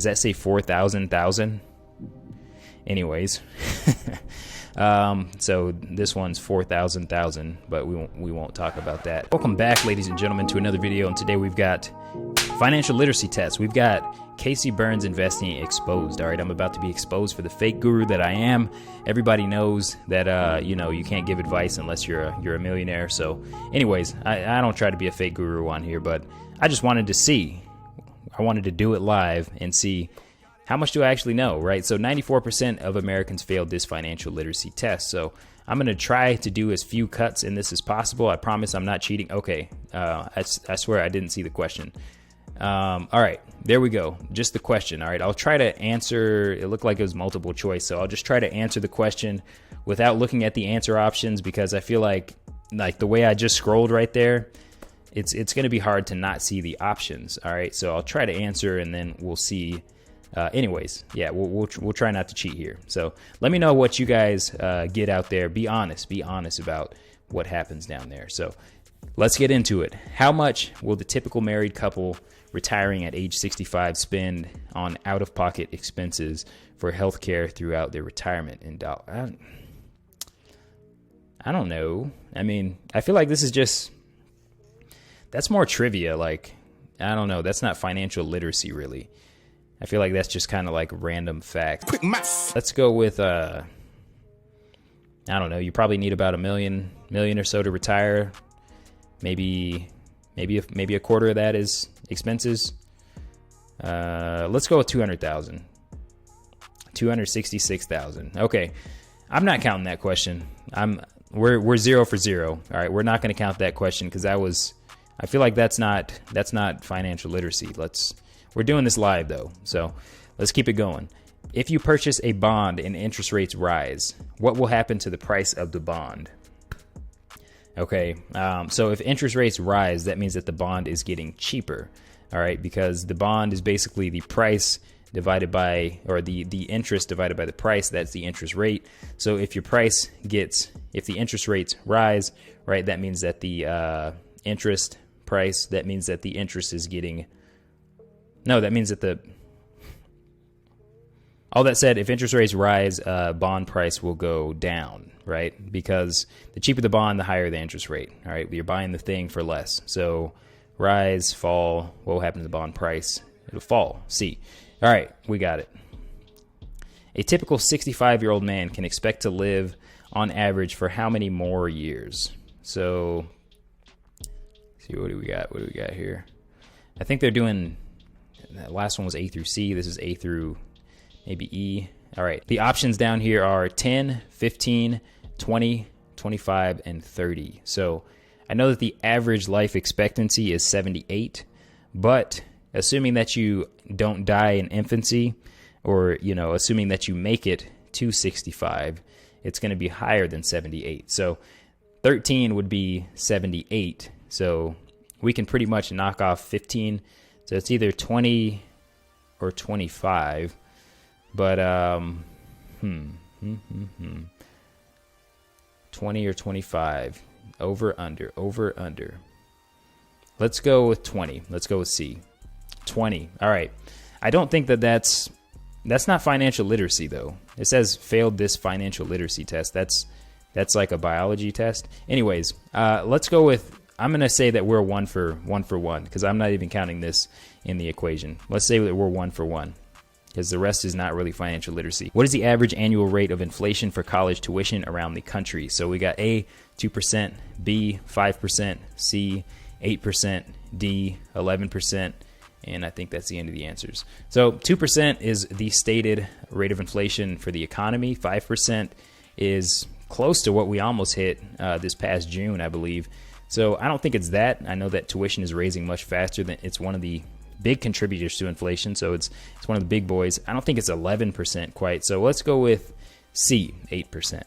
Does that say 4,000,000? Anyways, so this one's 4,000,000, but we won't talk about that. Welcome back, ladies and gentlemen, to another video, and today we've got financial literacy tests. We've got Casey Burns investing exposed. All right, I'm about to be exposed for the fake guru that I am. Everybody knows that you know, you can't give advice unless you're a millionaire. So, anyways, I don't try to be a fake guru on here, but I just wanted to see. I wanted to do it live and see how much do I actually know, right? So 94% of Americans failed this financial literacy test. So I'm going to try to do as few cuts in this as possible. I promise I'm not cheating. Okay, I swear I didn't see the question. All right, there we go. Just the question. All right, I'll try to answer. It looked like it was multiple choice, so I'll just try to answer the question without looking at the answer options, because I feel like the way I just scrolled right there, it's going to be hard to not see the options. All right, so I'll try to answer and then we'll see. Anyways, yeah, we'll try not to cheat here. So let me know what you guys get out there. Be honest about what happens down there. So let's get into it. How much will the typical married couple retiring at age 65 spend on out-of-pocket expenses for healthcare throughout their retirement in dollars? I don't know. I mean, I feel like this is just, that's more trivia. Like, I don't know. That's not financial literacy, really. I feel like that's just kind of like random facts. Quick math. Let's go with, I don't know. You probably need about a million or so to retire. Maybe a quarter of that is expenses. Let's go with 200,000. 266,000. Okay. I'm not counting that question. We're 0 for 0. All right. We're not going to count that question because I feel like that's not financial literacy. We're doing this live though, so let's keep it going. If you purchase a bond and interest rates rise, what will happen to the price of the bond? Okay, so if interest rates rise, that means that the bond is getting cheaper, all right, because the bond is basically the price divided by, or the interest divided by the price, that's the interest rate. So if the interest rates rise, right, that means that the interest price, that means that the interest is getting, no, that means that all that said, if interest rates rise, bond price will go down, right? Because the cheaper the bond, the higher the interest rate, all right? You're buying the thing for less. So rise, fall, what will happen to the bond price? It'll fall, C. All right, we got it. A typical 65-year-old man can expect to live on average for how many more years? So, let's see, what do we got here? I think they're doing, that last one was A through C. This is A through maybe E. All right. The options down here are 10, 15, 20, 25, and 30. So I know that the average life expectancy is 78, but assuming that you don't die in infancy, or, you know, assuming that you make it to 65, it's going to be higher than 78. So 13 would be 78. So we can pretty much knock off 15. So it's either 20 or 25, but 20 or 25, over, under. Let's go with 20. Let's go with C. 20. All right. I don't think that's not financial literacy though. It says failed this financial literacy test. That's like a biology test. Anyways, let's go with, I'm going to say that we're one for one because I'm not even counting this in the equation. Let's say that we're 1 for 1 because the rest is not really financial literacy. What is the average annual rate of inflation for college tuition around the country? So we got A, 2%, B, 5%, C, 8%, D, 11%, and I think that's the end of the answers. So 2% is the stated rate of inflation for the economy. 5% is close to what we almost hit this past June, I believe. So I don't think it's that. I know that tuition is raising much faster than, it's one of the big contributors to inflation. So it's one of the big boys. I don't think it's 11% quite. So let's go with C, 8%.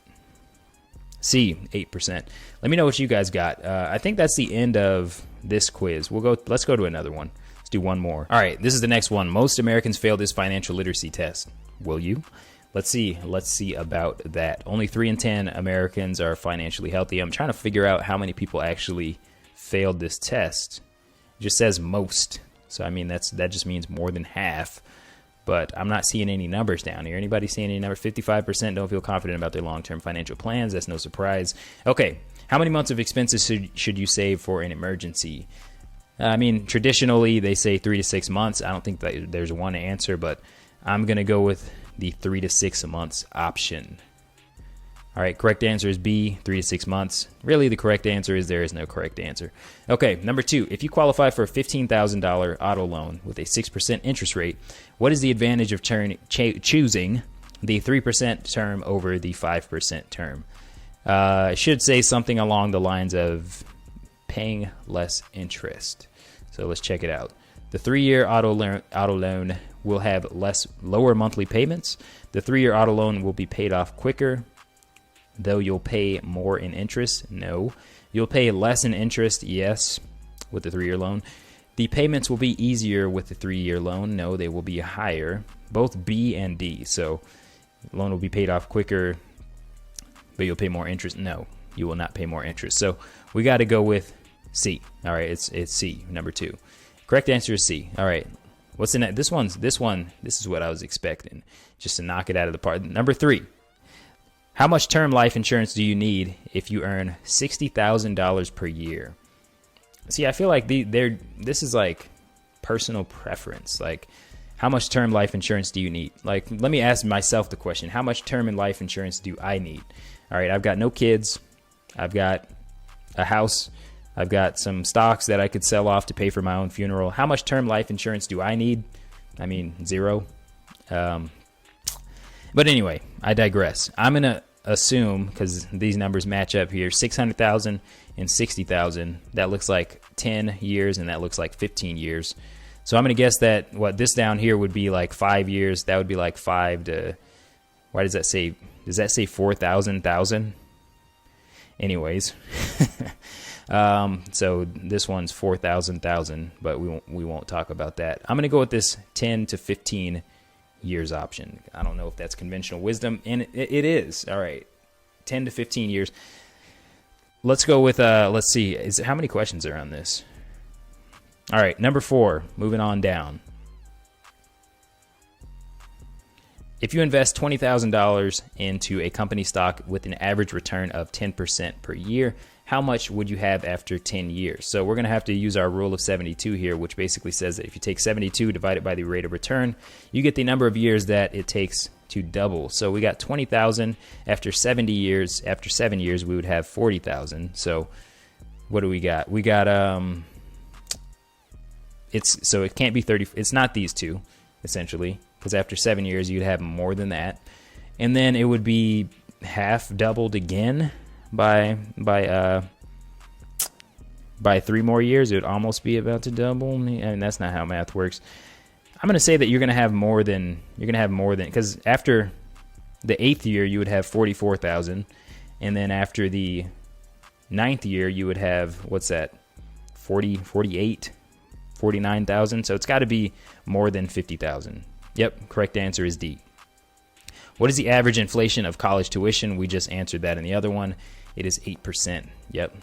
C, 8%. Let me know what you guys got. I think that's the end of this quiz. Let's go to another one. Let's do one more. All right, this is the next one. Most Americans fail this financial literacy test. Will you? Let's see about that. Only 3 in 10 Americans are financially healthy. I'm trying to figure out how many people actually failed this test. It just says most. So I mean that just means more than half. but I'm not seeing any numbers down here. Anybody seeing any numbers? 55% don't feel confident about their long-term financial plans. That's no surprise. Okay, how many months of expenses should you save for an emergency? I mean, traditionally, they say 3 to 6 months. I don't think that there's one answer, but I'm going to go with the 3 to 6 months option. All right, correct answer is B, 3 to 6 months. Really, the correct answer is there is no correct answer. Okay, number 2, if you qualify for a $15,000 auto loan with a 6% interest rate, what is the advantage of choosing the 3% term over the 5% term? It should say something along the lines of paying less interest. So let's check it out. The 3-year auto loan will have lower monthly payments. The 3-year auto loan will be paid off quicker, though you'll pay more in interest. No. You'll pay less in interest. Yes, with the 3-year loan. The payments will be easier with the 3-year loan. No, they will be higher. Both B and D. So the loan will be paid off quicker, but you'll pay more interest. No, you will not pay more interest. So we got to go with C. All right, it's C, number 2. Correct answer is C. All right. What's in that? This is what I was expecting, just to knock it out of the park. Number 3. How much term life insurance do you need if you earn $60,000 per year? See, I feel like this is like personal preference. Like, how much term life insurance do you need? Like, let me ask myself the question: how much term and life insurance do I need? All right, I've got no kids. I've got a house. I've got some stocks that I could sell off to pay for my own funeral. How much term life insurance do I need? I mean, 0. But anyway, I digress. I'm going to assume, because these numbers match up here, 600,000 and 60,000. That looks like 10 years, and that looks like 15 years. So I'm going to guess that this down here would be like 5 years. That would be like 5 to, why does that say 4,000? Anyways. So this one's 4,000, but we won't talk about that. I'm going to go with this 10 to 15 years option. I don't know if that's conventional wisdom, and it is. All right, 10 to 15 years. Let's go with let's see, how many questions are on this? All right, number 4, moving on down. If you invest $20,000 into a company stock with an average return of 10% per year, how much would you have after 10 years? So we're going to have to use our rule of 72 here, which basically says that if you take 72 divided by the rate of return, you get the number of years that it takes to double. So we got 20,000 after 70 years. After 7 years, we would have 40,000. So what do we got? We got so it can't be 30. It's not these two, essentially, because after 7 years, you'd have more than that. And then it would be half doubled again by 3 more years. It would almost be about to double. And that's not how math works. I'm going to say that you're going to have more than, because after the 8th year, you would have 44,000. And then after the 9th year, you would have, what's that? 48, 49,000. So it's got to be more than 50,000. Yep, correct answer is D. What is the average inflation of college tuition? We just answered that in the other one. It is 8%. Yep.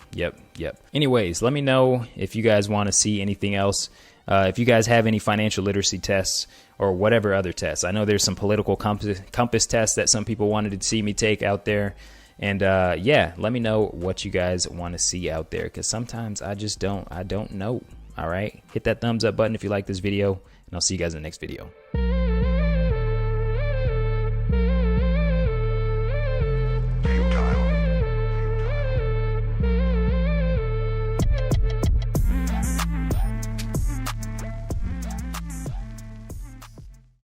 Anyways, let me know if you guys want to see anything else. If you guys have any financial literacy tests or whatever other tests. I know there's some political compass tests that some people wanted to see me take out there. And yeah, let me know what you guys want to see out there, because sometimes I don't know. All right, hit that thumbs up button if you like this video, and I'll see you guys in the next video.